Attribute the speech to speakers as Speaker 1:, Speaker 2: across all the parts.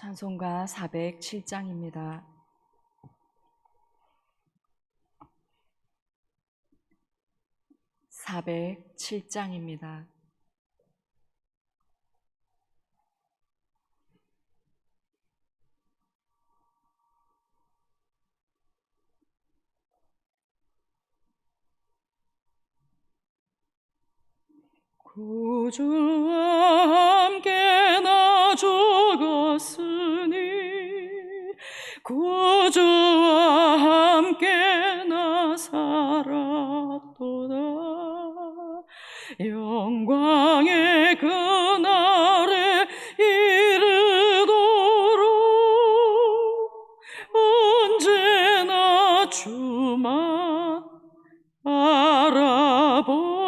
Speaker 1: 찬송가 407장입니다. (407장입니다) 구주와 함께 나 죽었으니 구주와 함께 나 살았도다. 영광의 그날에 이르도록 언제나 주만 바라봅니다.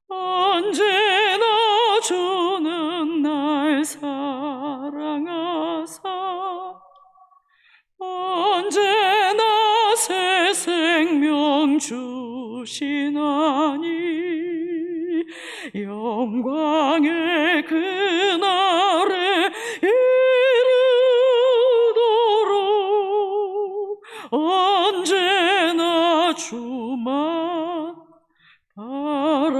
Speaker 1: 언제나 주는 날 사랑하사 언제나 새 생명 주시나니 영광의 그날에 이르도록 언제나 주만 바라봅니다.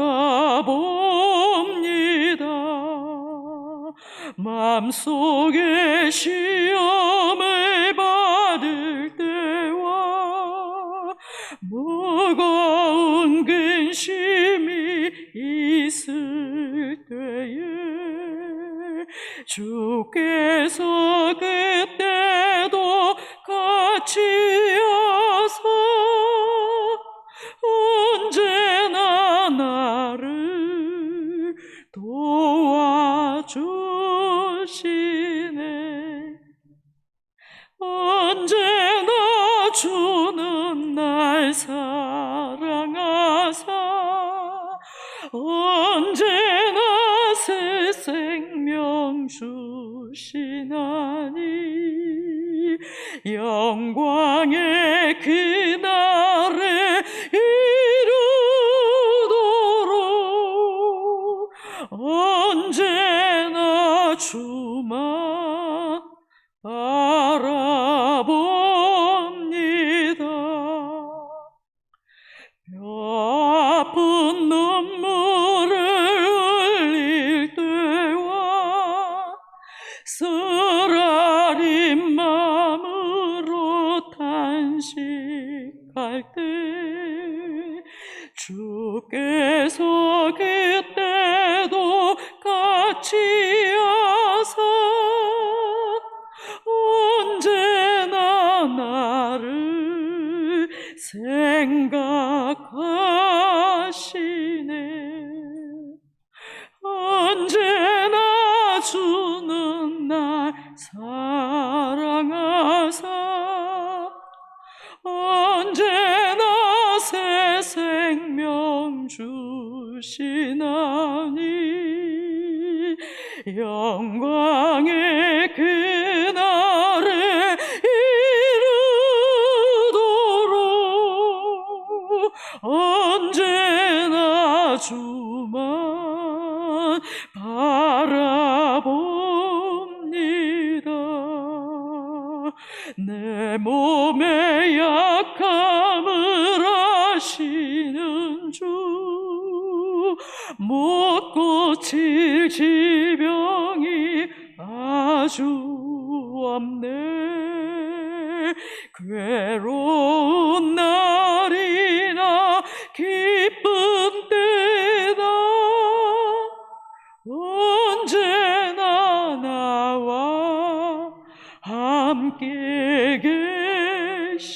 Speaker 1: 마음속에 시험을 받을 때와 무거운 근심이 있을 때에 주께서 그때도 같이 하사 언제나 나를 도와주시네. 언제나 주는 날 사랑하사 언제나 새 생명 주시나니 영광의 그날에 이르도록 언제나 주만 바라봅니다. 뼈 아픈 눈물을 흘릴 때와 쓰라린 마음으로 탄식할 때 주께서 그때도 같이 하사 언제나 나를 생각하시네. 언제나 주는 날 사랑하사 언제나 새 생명 주시나니 영광의 그날에 이르도록 언제나 주만 바라봅니다. 내 몸의 약함을 아시는 주 못 고칠 질병이 아주 없네. 괴로운 날이나 기쁜 때나 언제나 나와 함께 계시네.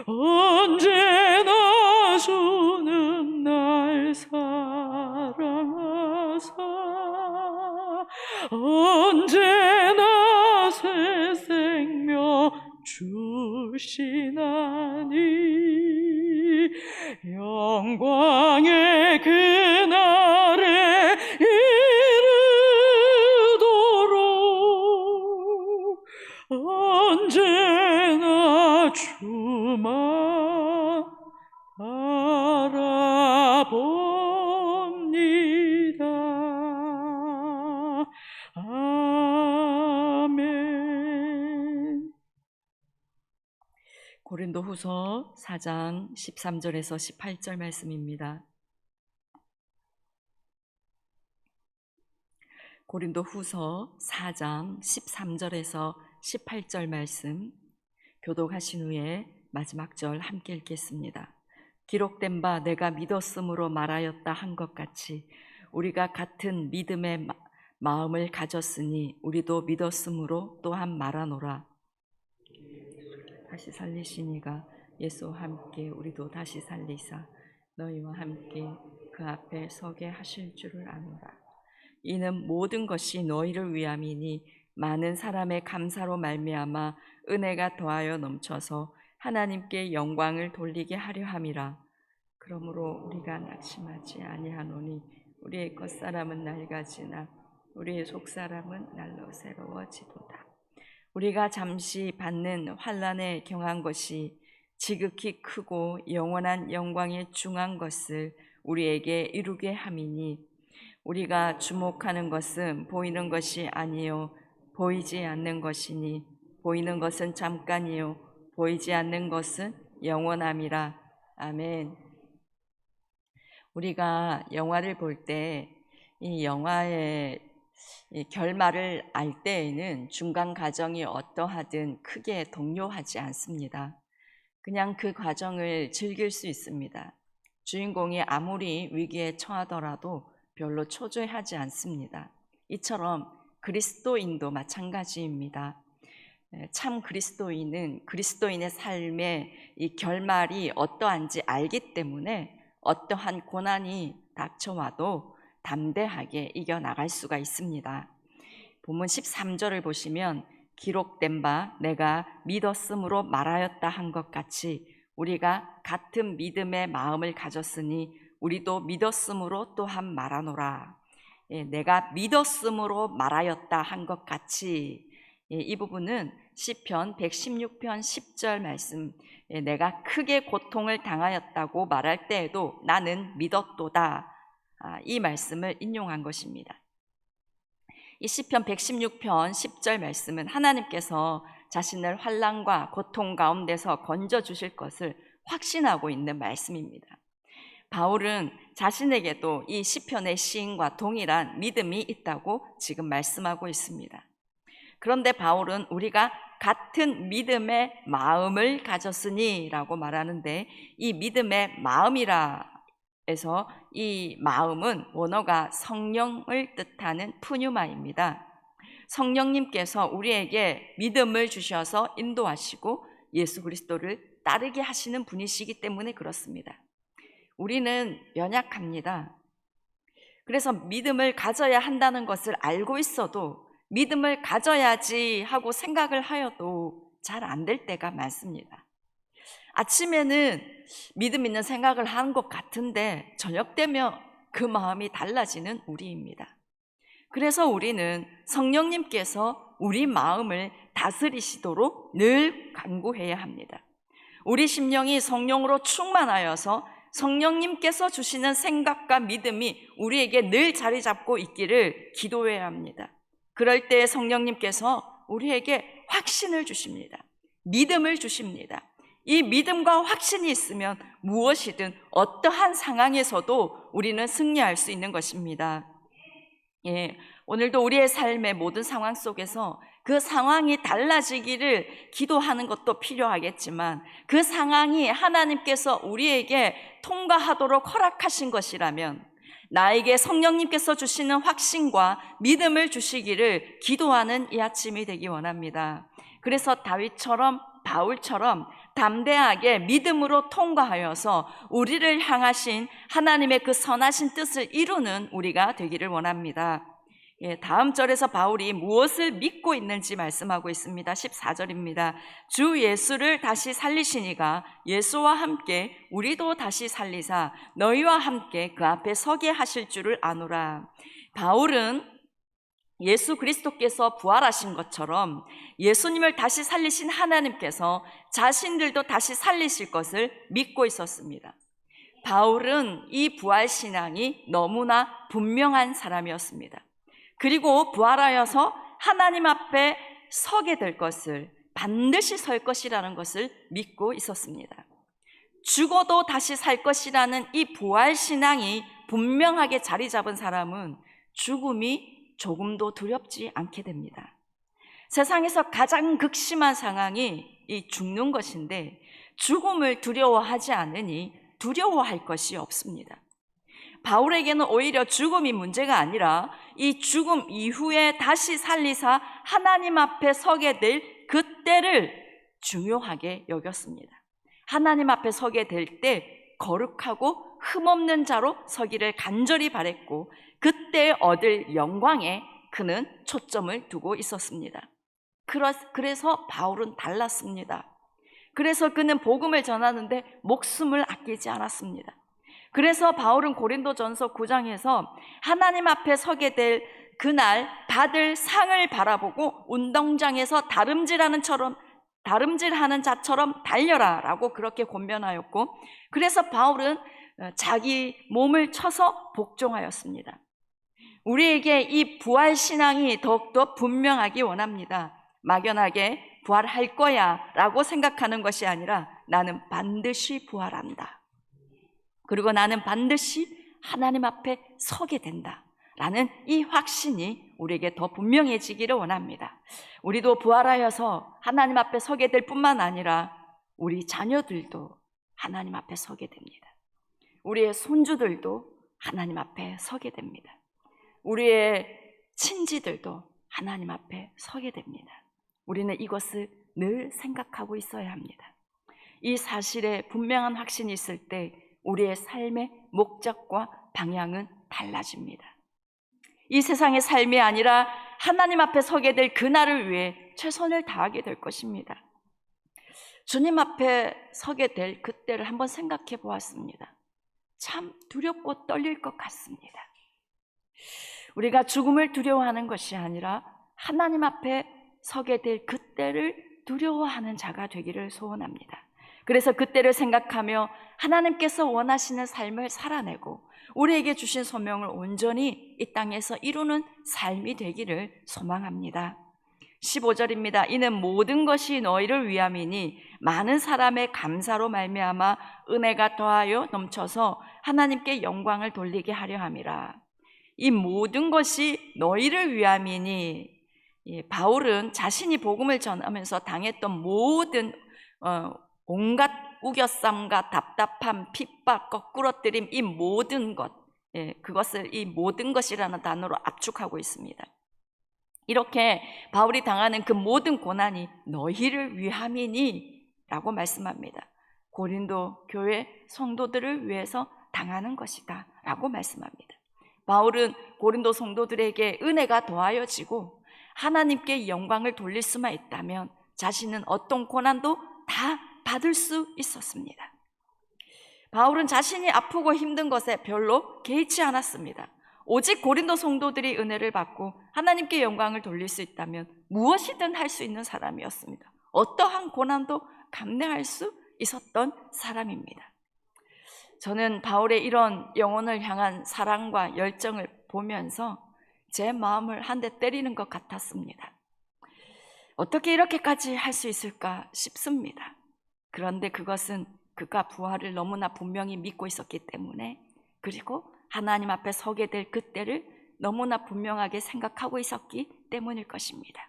Speaker 1: 언제나 주는 날 사랑하사 언제나 새 생명 주시나니 영광의 그날에 이르도록 언제나 주만 바라봅니다. 고린도후서 4장 13절에서 18절 말씀입니다. 고린도후서 4장 13절에서 18절 말씀 교독하신 후에 마지막 절 함께 읽겠습니다. 기록된 바 내가 믿었으므로 말하였다 한 것 같이 우리가 같은 믿음의 마음을 가졌으니 우리도 믿었으므로 또한 말하노라. 다시 살리시니가 예수와 함께 우리도 다시 살리사 너희와 함께 그 앞에 서게 하실 줄을 아노라. 이는 모든 것이 너희를 위함이니 많은 사람의 감사로 말미암아 은혜가 더하여 넘쳐서 하나님께 영광을 돌리게 하려 함이라. 그러므로 우리가 낙심하지 아니하노니 우리의 겉사람은 낡아지나 우리의 속사람은 날로 새로워지도다. 우리가 잠시 받는 환난에 경한 것이 지극히 크고 영원한 영광에 중한 것을 우리에게 이루게 함이니 우리가 주목하는 것은 보이는 것이 아니요 보이지 않는 것이니 보이는 것은 잠깐이요 보이지 않는 것은 영원함이라. 아멘. 우리가 영화를 볼 때 이 영화의 결말을 알 때에는 중간 과정이 어떠하든 크게 동요하지 않습니다. 그냥 그 과정을 즐길 수 있습니다. 주인공이 아무리 위기에 처하더라도 별로 초조해하지 않습니다. 이처럼 그리스도인도 마찬가지입니다. 참 그리스도인은 그리스도인의 삶의 이 결말이 어떠한지 알기 때문에 어떠한 고난이 닥쳐와도 담대하게 이겨나갈 수가 있습니다. 본문 13절을 보시면 기록된 바 내가 믿었으므로 말하였다 한 것 같이 우리가 같은 믿음의 마음을 가졌으니 우리도 믿었으므로 또한 말하노라. 내가 믿었으므로 말하였다 한 것 같이 이 부분은 시편 116편 10절 말씀 내가 크게 고통을 당하였다고 말할 때에도 나는 믿었도다. 이 말씀을 인용한 것입니다. 이 시편 116편 10절 말씀은 하나님께서 자신을 환난과 고통 가운데서 건져주실 것을 확신하고 있는 말씀입니다. 바울은 자신에게도 이 시편의 시인과 동일한 믿음이 있다고 지금 말씀하고 있습니다. 그런데 바울은 우리가 같은 믿음의 마음을 가졌으니 라고 말하는데 이 믿음의 마음이라 해서 이 마음은 원어가 성령을 뜻하는 푸뉴마입니다. 성령님께서 우리에게 믿음을 주셔서 인도하시고 예수 그리스도를 따르게 하시는 분이시기 때문에 그렇습니다. 우리는 연약합니다. 그래서 믿음을 가져야 한다는 것을 알고 있어도 믿음을 가져야지 하고 생각을 하여도 잘 안 될 때가 많습니다. 아침에는 믿음 있는 생각을 하는 것 같은데 저녁 되면 그 마음이 달라지는 우리입니다. 그래서 우리는 성령님께서 우리 마음을 다스리시도록 늘 간구해야 합니다. 우리 심령이 성령으로 충만하여서 성령님께서 주시는 생각과 믿음이 우리에게 늘 자리 잡고 있기를 기도해야 합니다. 그럴 때 성령님께서 우리에게 확신을 주십니다. 믿음을 주십니다. 이 믿음과 확신이 있으면 무엇이든 어떠한 상황에서도 우리는 승리할 수 있는 것입니다. 오늘도 우리의 삶의 모든 상황 속에서 그 상황이 달라지기를 기도하는 것도 필요하겠지만 그 상황이 하나님께서 우리에게 통과하도록 허락하신 것이라면 나에게 성령님께서 주시는 확신과 믿음을 주시기를 기도하는 이 아침이 되기 원합니다. 그래서 다윗처럼 바울처럼 담대하게 믿음으로 통과하여서 우리를 향하신 하나님의 그 선하신 뜻을 이루는 우리가 되기를 원합니다. 다음 절에서 바울이 무엇을 믿고 있는지 말씀하고 있습니다. 14절입니다. 주 예수를 다시 살리시니가 예수와 함께 우리도 다시 살리사 너희와 함께 그 앞에 서게 하실 줄을 아노라. 바울은 예수 그리스도께서 부활하신 것처럼 예수님을 다시 살리신 하나님께서 자신들도 다시 살리실 것을 믿고 있었습니다. 바울은 이 부활신앙이 너무나 분명한 사람이었습니다. 그리고 부활하여서 하나님 앞에 서게 될 것을 반드시 설 것이라는 것을 믿고 있었습니다. 죽어도 다시 살 것이라는 이 부활신앙이 분명하게 자리 잡은 사람은 죽음이 조금도 두렵지 않게 됩니다. 세상에서 가장 극심한 상황이 이 죽는 것인데 죽음을 두려워하지 않으니 두려워할 것이 없습니다. 바울에게는 오히려 죽음이 문제가 아니라 이 죽음 이후에 다시 살리사 하나님 앞에 서게 될 그때를 중요하게 여겼습니다. 하나님 앞에 서게 될 때 거룩하고 흠없는 자로 서기를 간절히 바랬고 그때 얻을 영광에 그는 초점을 두고 있었습니다. 그래서 바울은 달랐습니다. 그래서 그는 복음을 전하는데 목숨을 아끼지 않았습니다. 그래서 바울은 고린도전서 9장에서 하나님 앞에 서게 될 그날 받을 상을 바라보고 운동장에서 다름질하는 자처럼 달려라 라고 그렇게 권면하였고, 그래서 바울은 자기 몸을 쳐서 복종하였습니다. 우리에게 이 부활신앙이 더욱더 분명하기 원합니다. 막연하게 부활할 거야 라고 생각하는 것이 아니라 나는 반드시 부활한다. 그리고 나는 반드시 하나님 앞에 서게 된다 라는 이 확신이 우리에게 더 분명해지기를 원합니다. 우리도 부활하여서 하나님 앞에 서게 될 뿐만 아니라 우리 자녀들도 하나님 앞에 서게 됩니다. 우리의 손주들도 하나님 앞에 서게 됩니다. 우리의 친지들도 하나님 앞에 서게 됩니다. 우리는 이것을 늘 생각하고 있어야 합니다. 이 사실에 분명한 확신이 있을 때 우리의 삶의 목적과 방향은 달라집니다. 이 세상의 삶이 아니라 하나님 앞에 서게 될 그날을 위해 최선을 다하게 될 것입니다. 주님 앞에 서게 될 그때를 한번 생각해 보았습니다. 참 두렵고 떨릴 것 같습니다. 우리가 죽음을 두려워하는 것이 아니라 하나님 앞에 서게 될 그때를 두려워하는 자가 되기를 소원합니다. 그래서 그때를 생각하며 하나님께서 원하시는 삶을 살아내고 우리에게 주신 소명을 온전히 이 땅에서 이루는 삶이 되기를 소망합니다. 15절입니다. 이는 모든 것이 너희를 위함이니 많은 사람의 감사로 말미암아 은혜가 더하여 넘쳐서 하나님께 영광을 돌리게 하려 함이라. 이 모든 것이 너희를 위함이니, 바울은 자신이 복음을 전하면서 당했던 모든 온갖 우겨쌈과 답답함, 핍박, 거꾸러뜨림, 이 모든 것, 그것을 이 모든 것이라는 단어로 압축하고 있습니다. 이렇게 바울이 당하는 그 모든 고난이 너희를 위함이니 라고 말씀합니다. 고린도 교회 성도들을 위해서 당하는 것이다 라고 말씀합니다. 바울은 고린도 성도들에게 은혜가 더하여지고 하나님께 영광을 돌릴 수만 있다면 자신은 어떤 고난도 다 받을 수 있었습니다. 바울은 자신이 아프고 힘든 것에 별로 개의치 않았습니다. 오직 고린도 성도들이 은혜를 받고 하나님께 영광을 돌릴 수 있다면 무엇이든 할 수 있는 사람이었습니다. 어떠한 고난도 감내할 수 있었던 사람입니다. 저는 바울의 이런 영혼을 향한 사랑과 열정을 보면서 제 마음을 한 대 때리는 것 같았습니다. 어떻게 이렇게까지 할 수 있을까 싶습니다. 그런데 그것은 그가 부활을 너무나 분명히 믿고 있었기 때문에, 그리고 하나님 앞에 서게 될 그때를 너무나 분명하게 생각하고 있었기 때문일 것입니다.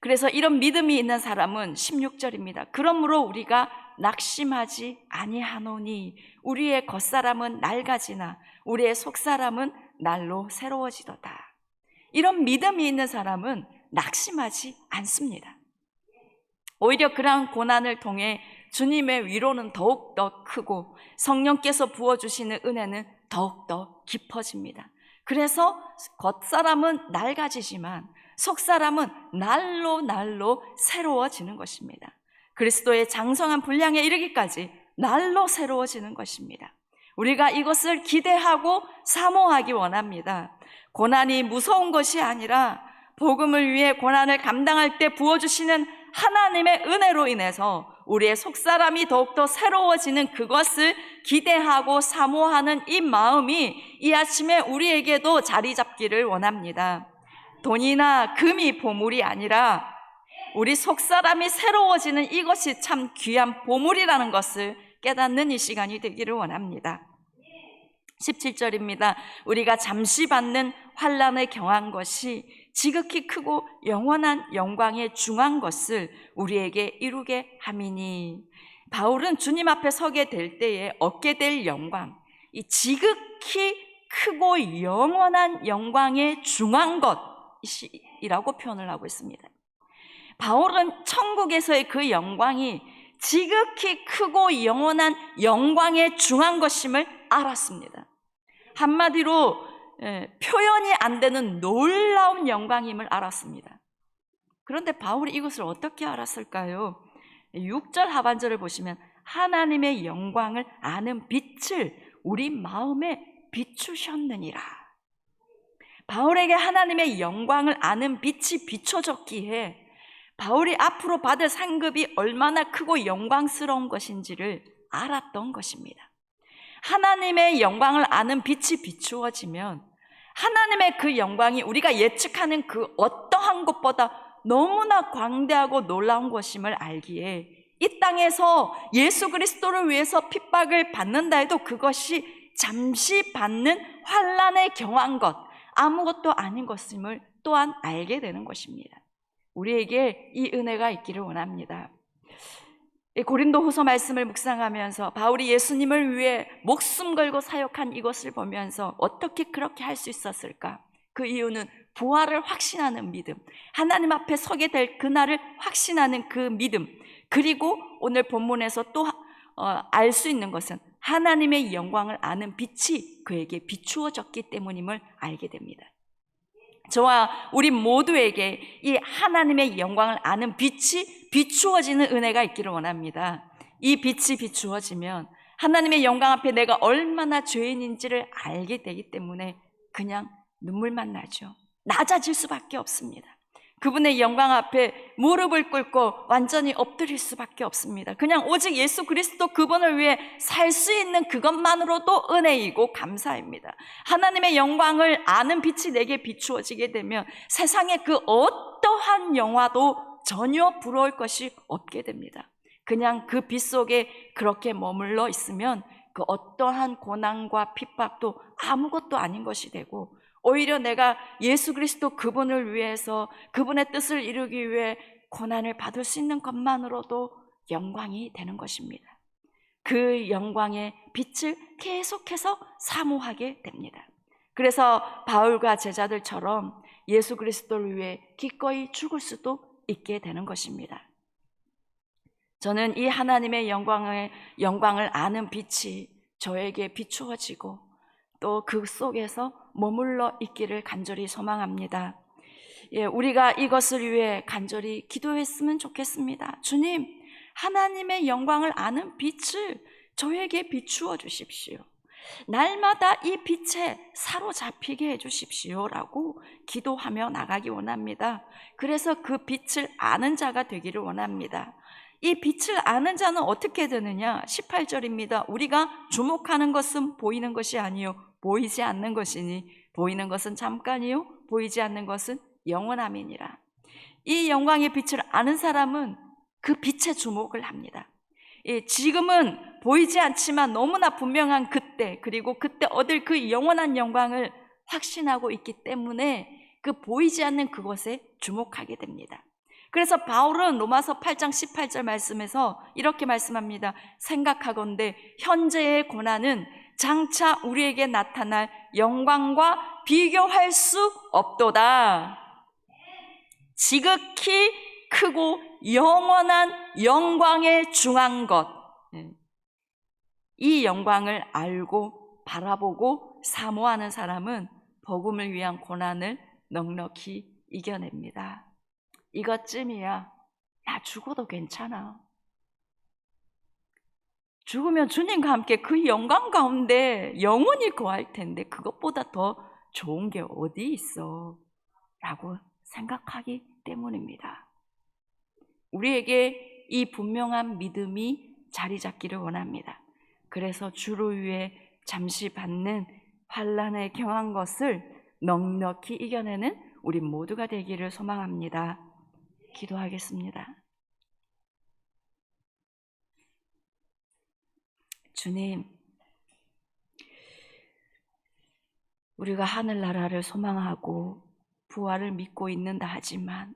Speaker 1: 그래서 이런 믿음이 있는 사람은 16절입니다. 그러므로 우리가 낙심하지 아니하노니 우리의 겉사람은 낡아지나 우리의 속사람은 날로 새로워지도다. 이런 믿음이 있는 사람은 낙심하지 않습니다. 오히려 그러한 고난을 통해 주님의 위로는 더욱더 크고 성령께서 부어주시는 은혜는 더욱더 깊어집니다. 그래서 겉사람은 낡아지지만 속사람은 날로 새로워지는 것입니다. 그리스도의 장성한 분량에 이르기까지 날로 새로워지는 것입니다. 우리가 이것을 기대하고 사모하기 원합니다. 고난이 무서운 것이 아니라 복음을 위해 고난을 감당할 때 부어주시는 하나님의 은혜로 인해서 우리의 속사람이 더욱더 새로워지는 그것을 기대하고 사모하는 이 마음이 이 아침에 우리에게도 자리 잡기를 원합니다. 돈이나 금이 보물이 아니라 우리 속사람이 새로워지는 이것이 참 귀한 보물이라는 것을 깨닫는 이 시간이 되기를 원합니다. 17절입니다. 우리가 잠시 받는 환난을 경한 것이 지극히 크고 영원한 영광에 중한 것을 우리에게 이루게 함이니. 바울은 주님 앞에 서게 될 때에 얻게 될 영광, 이 지극히 크고 영원한 영광에 중한 것이라고 표현을 하고 있습니다. 바울은 천국에서의 그 영광이 지극히 크고 영원한 영광에 중한 것임을 알았습니다. 한마디로 표현이 안 되는 놀라운 영광임을 알았습니다. 그런데 바울이 이것을 어떻게 알았을까요? 6절 하반절을 보시면 하나님의 영광을 아는 빛을 우리 마음에 비추셨느니라. 바울에게 하나님의 영광을 아는 빛이 비춰졌기에 바울이 앞으로 받을 상급이 얼마나 크고 영광스러운 것인지를 알았던 것입니다. 하나님의 영광을 아는 빛이 비추어지면 하나님의 그 영광이 우리가 예측하는 그 어떠한 것보다 너무나 광대하고 놀라운 것임을 알기에 이 땅에서 예수 그리스도를 위해서 핍박을 받는다 해도 그것이 잠시 받는 환난에 경한 것, 아무것도 아닌 것임을 또한 알게 되는 것입니다. 우리에게 이 은혜가 있기를 원합니다. 고린도후서 말씀을 묵상하면서 바울이 예수님을 위해 목숨 걸고 사역한 이것을 보면서 어떻게 그렇게 할 수 있었을까? 그 이유는 부활을 확신하는 믿음, 하나님 앞에 서게 될 그날을 확신하는 그 믿음, 그리고 오늘 본문에서 또 알 수 있는 것은 하나님의 영광을 아는 빛이 그에게 비추어졌기 때문임을 알게 됩니다. 저와 우리 모두에게 이 하나님의 영광을 아는 빛이 비추어지는 은혜가 있기를 원합니다. 이 빛이 비추어지면 하나님의 영광 앞에 내가 얼마나 죄인인지를 알게 되기 때문에 그냥 눈물만 나죠. 낮아질 수밖에 없습니다. 그분의 영광 앞에 무릎을 꿇고 완전히 엎드릴 수밖에 없습니다. 그냥 오직 예수 그리스도 그분을 위해 살 수 있는 그것만으로도 은혜이고 감사입니다. 하나님의 영광을 아는 빛이 내게 비추어지게 되면 세상의 그 어떠한 영화도 전혀 부러울 것이 없게 됩니다. 그냥 그 빛 속에 그렇게 머물러 있으면 그 어떠한 고난과 핍박도 아무것도 아닌 것이 되고, 오히려 내가 예수 그리스도 그분을 위해서 그분의 뜻을 이루기 위해 고난을 받을 수 있는 것만으로도 영광이 되는 것입니다. 그 영광의 빛을 계속해서 사모하게 됩니다. 그래서 바울과 제자들처럼 예수 그리스도를 위해 기꺼이 죽을 수도 있게 되는 것입니다. 저는 이 하나님의 영광을 아는 빛이 저에게 비추어지고 또 그 속에서 머물러 있기를 간절히 소망합니다. 우리가 이것을 위해 간절히 기도했으면 좋겠습니다. 주님, 하나님의 영광을 아는 빛을 저에게 비추어 주십시오. 날마다 이 빛에 사로잡히게 해주십시오 라고 기도하며 나가기 원합니다. 그래서 그 빛을 아는 자가 되기를 원합니다. 이 빛을 아는 자는 어떻게 되느냐? 18절입니다. 우리가 주목하는 것은 보이는 것이 아니요 보이지 않는 것이니 보이는 것은 잠깐이요 보이지 않는 것은 영원함이니라. 이 영광의 빛을 아는 사람은 그 빛에 주목을 합니다. 지금은 보이지 않지만 너무나 분명한 그때, 그리고 그때 얻을 그 영원한 영광을 확신하고 있기 때문에 그 보이지 않는 그것에 주목하게 됩니다. 그래서 바울은 로마서 8장 18절 말씀에서 이렇게 말씀합니다. 생각하건대 현재의 고난은 장차 우리에게 나타날 영광과 비교할 수 없도다. 지극히 크고 영원한 영광에 중한 것, 이 영광을 알고 바라보고 사모하는 사람은 복음을 위한 고난을 넉넉히 이겨냅니다. 이것쯤이야. 나 죽어도 괜찮아. 죽으면 주님과 함께 그 영광 가운데 영원히 거할 텐데 그것보다 더 좋은 게 어디 있어? 라고 생각하기 때문입니다. 우리에게 이 분명한 믿음이 자리 잡기를 원합니다. 그래서 주를 위해 잠시 받는 환난에 경한 것을 넉넉히 이겨내는 우리 모두가 되기를 소망합니다. 기도하겠습니다. 주님, 우리가 하늘나라를 소망하고 부활을 믿고 있는다 하지만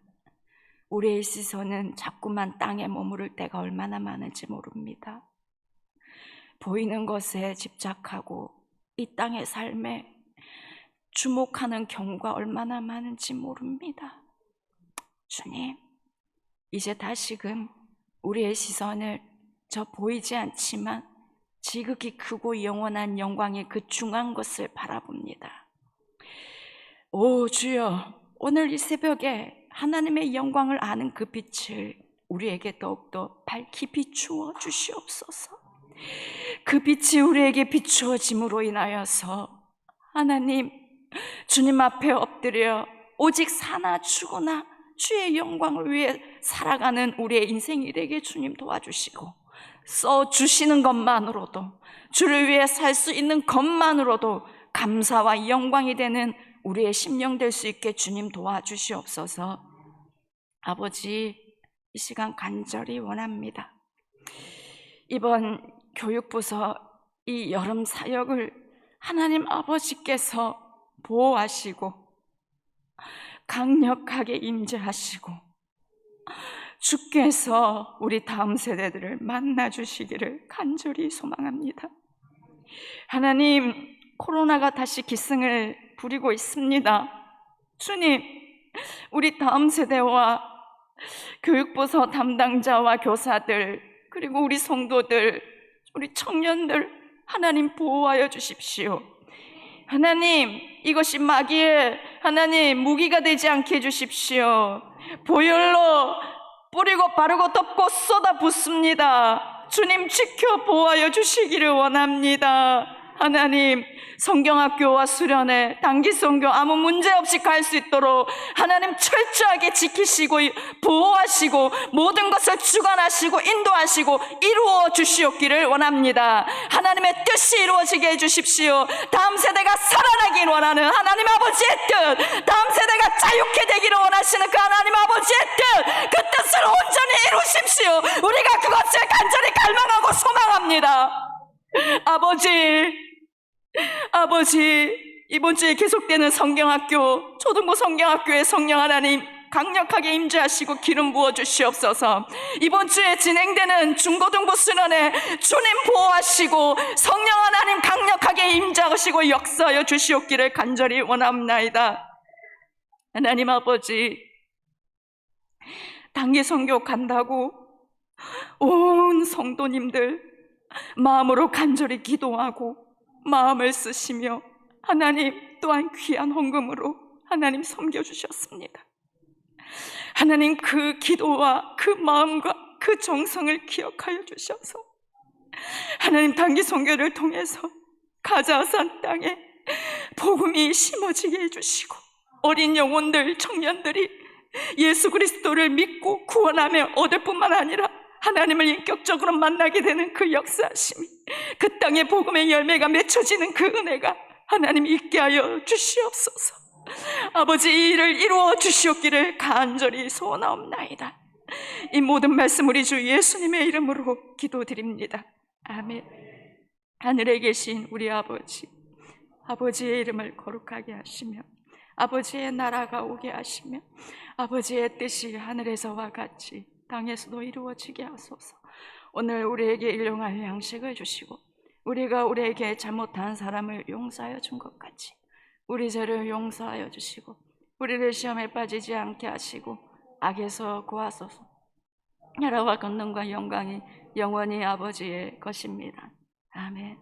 Speaker 1: 우리의 시선은 자꾸만 땅에 머무를 때가 얼마나 많은지 모릅니다. 보이는 것에 집착하고 이 땅의 삶에 주목하는 경우가 얼마나 많은지 모릅니다. 주님, 이제 다시금 우리의 시선을 저 보이지 않지만 지극히 크고 영원한 영광의 그 중한 것을 바라봅니다. 오 주여, 오늘 이 새벽에 하나님의 영광을 아는 그 빛을 우리에게 더욱더 밝히 비추어 주시옵소서. 그 빛이 우리에게 비추어짐으로 인하여서 하나님, 주님 앞에 엎드려 오직 사나 죽으나 주의 영광을 위해 살아가는 우리의 인생이 되게 주님 도와주시고, 써주시는 것만으로도, 주를 위해 살 수 있는 것만으로도 감사와 영광이 되는 우리의 심령 될 수 있게 주님 도와주시옵소서. 아버지, 이 시간 간절히 원합니다. 이번 교육부서 이 여름 사역을 하나님 아버지께서 보호하시고 강력하게 임재하시고 주께서 우리 다음 세대들을 만나주시기를 간절히 소망합니다. 하나님, 코로나가 다시 기승을 부리고 있습니다. 주님, 우리 다음 세대와 교육부서 담당자와 교사들, 그리고 우리 성도들, 우리 청년들 하나님 보호하여 주십시오. 하나님, 이것이 마귀의 하나님 무기가 되지 않게 해주십시오. 보혈로 뿌리고 바르고 덮고 쏟아붓습니다. 주님 지켜 보호하여 주시기를 원합니다. 하나님, 성경학교와 수련회, 단기선교 아무 문제 없이 갈 수 있도록 하나님 철저하게 지키시고 보호하시고 모든 것을 주관하시고 인도하시고 이루어 주시옵기를 원합니다. 하나님의 뜻이 이루어지게 해주십시오. 다음 세대가 살아나길 원하는 하나님 아버지의 뜻, 다음 세대가 자유케 되기를 원하시는 그 하나님 아버지의 뜻, 그 뜻을 온전히 이루십시오. 우리가 그것을 간절히 갈망하고 소망합니다. 아버지, 이번 주에 계속되는 성경학교, 초등부 성경학교의 성령 하나님 강력하게 임재하시고 기름 부어 주시옵소서. 이번 주에 진행되는 중고등부 수련회 주님 보호하시고 성령 하나님 강력하게 임재하시고 역사하여 주시옵기를 간절히 원합나이다. 하나님 아버지, 단기 선교 간다고 온 성도님들 마음으로 간절히 기도하고 마음을 쓰시며 하나님 또한 귀한 헌금으로 하나님 섬겨주셨습니다. 하나님, 그 기도와 그 마음과 그 정성을 기억하여 주셔서 하나님 단기 선교를 통해서 가자산 땅에 복음이 심어지게 해주시고 어린 영혼들, 청년들이 예수 그리스도를 믿고 구원하며 얻을 뿐만 아니라 하나님을 인격적으로 만나게 되는 그 역사하심이, 그 땅에 복음의 열매가 맺혀지는 그 은혜가 하나님 있게 하여 주시옵소서. 아버지, 이 일을 이루어 주시옵기를 간절히 소원하옵나이다. 이 모든 말씀 우리 주 예수님의 이름으로 기도드립니다. 아멘. 하늘에 계신 우리 아버지, 아버지의 이름을 거룩하게 하시며 아버지의 나라가 오게 하시며 아버지의 뜻이 하늘에서와 같이 땅에서도 이루어지게 하소서. 오늘 우리에게 일용할 양식을 주시고 우리가 우리에게 잘못한 사람을 용서하여 준 것 같이 우리 죄를 용서하여 주시고 우리를 시험에 빠지지 않게 하시고 악에서 구하소서. 나라와 권능과 영광이 영원히 아버지의 것입니다. 아멘.